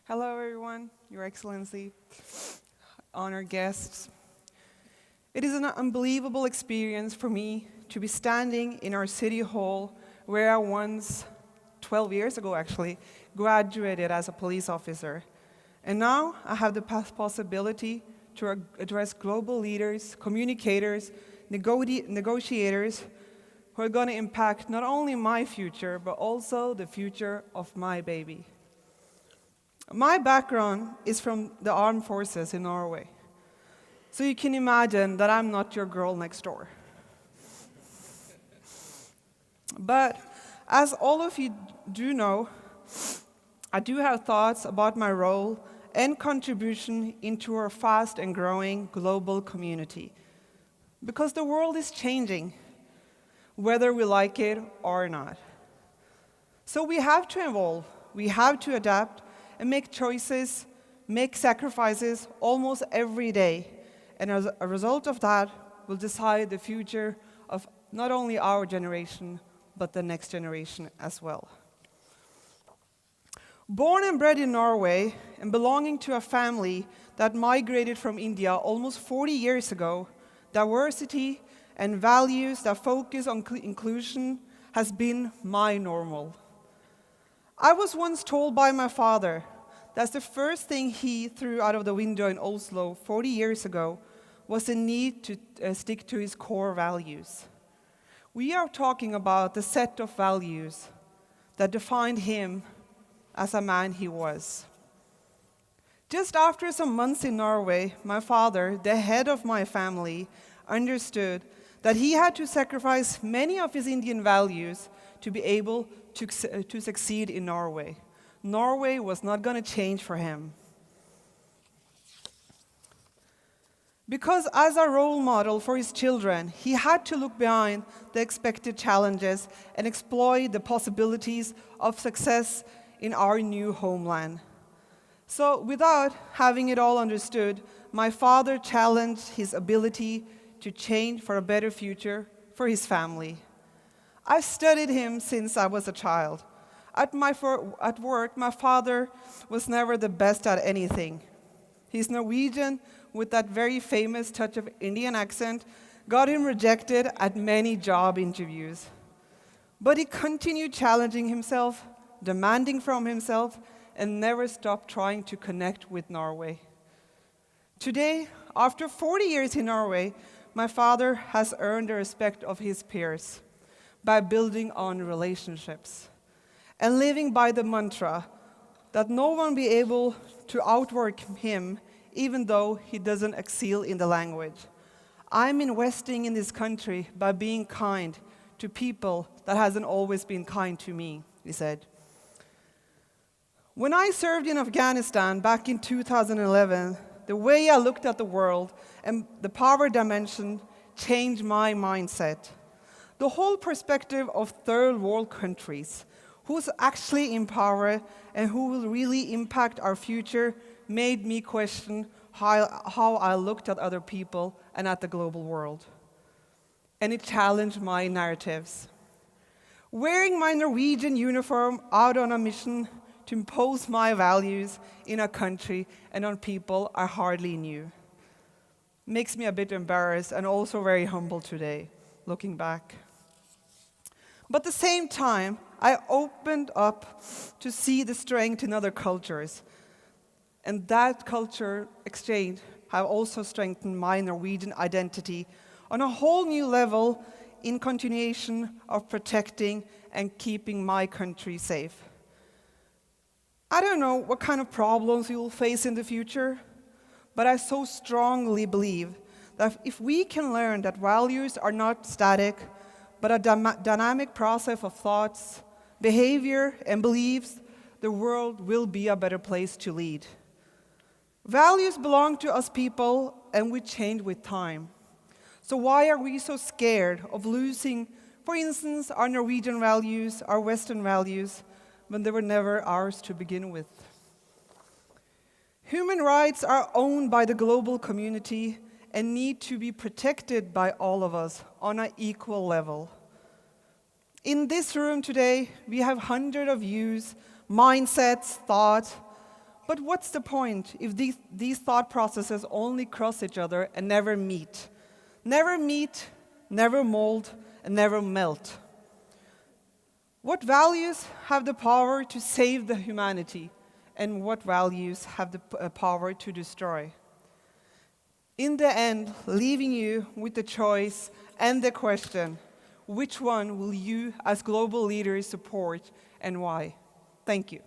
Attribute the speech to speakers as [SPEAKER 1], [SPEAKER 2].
[SPEAKER 1] Hello, everyone, Your Excellency, honored guests. It is an unbelievable experience for me to be standing in our city hall where I once, 12 years ago actually, graduated as a police officer. And now I have the possibility to address global leaders, communicators, negotiators who are going to impact not only my future, but also the future of my baby. My background is from the armed forces in Norway. So you can imagine that I'm not your girl next door. But as all of you do know, I do have thoughts about my role and contribution into our fast and growing global community. Because the world is changing, whether we like it or not. So we have to evolve, we have to adapt, and make choices, make sacrifices almost every day. And as a result of that, we'll decide the future of not only our generation, but the next generation as well. Born and bred in Norway and belonging to a family that migrated from India almost 40 years ago, diversity and values that focus on inclusion has been my normal. I was once told by my father that the first thing he threw out of the window in Oslo 40 years ago was the need to stick to his core values. We are talking about the set of values that defined him as a man he was. Just after some months in Norway, my father, the head of my family, understood that he had to sacrifice many of his Indian values to be able to succeed in Norway. Norway was not going to change for him. Because as a role model for his children, he had to look behind the expected challenges and exploit the possibilities of success in our new homeland. So without having it all understood, my father challenged his ability to change for a better future for his family. I've studied him since I was a child. At work, my father was never the best at anything. He's Norwegian with that very famous touch of Indian accent, got him rejected at many job interviews. But he continued challenging himself, demanding from himself, and never stopped trying to connect with Norway. Today, after 40 years in Norway, my father has earned the respect of his peers by building on relationships and living by the mantra that no one be able to outwork him even though he doesn't excel in the language. I'm investing in this country by being kind to people that hasn't always been kind to me, he said. When I served in Afghanistan back in 2011, the way I looked at the world and the power dimension changed my mindset. The whole perspective of third world countries, who's actually in power and who will really impact our future, made me question how I looked at other people and at the global world. And it challenged my narratives. Wearing my Norwegian uniform out on a mission to impose my values in a country and on people I hardly knew makes me a bit embarrassed and also very humble today, looking back. But at the same time, I opened up to see the strength in other cultures. And that culture exchange have also strengthened my Norwegian identity on a whole new level in continuation of protecting and keeping my country safe. I don't know what kind of problems we will face in the future, but I so strongly believe that if we can learn that values are not static, but a dynamic process of thoughts, behavior, and beliefs, the world will be a better place to lead. Values belong to us people, and we change with time. So why are we so scared of losing, for instance, our Norwegian values, our Western values, when they were never ours to begin with? Human rights are owned by the global community and need to be protected by all of us on an equal level. In this room today, we have hundreds of views, mindsets, thoughts, But what's the point if these thought processes only cross each other and never meet? Never meet, never mold, and never melt. What values have the power to save the humanity, and what values have the power to destroy? In the end, leaving you with the choice and the question, which one will you as global leaders support and why? Thank you.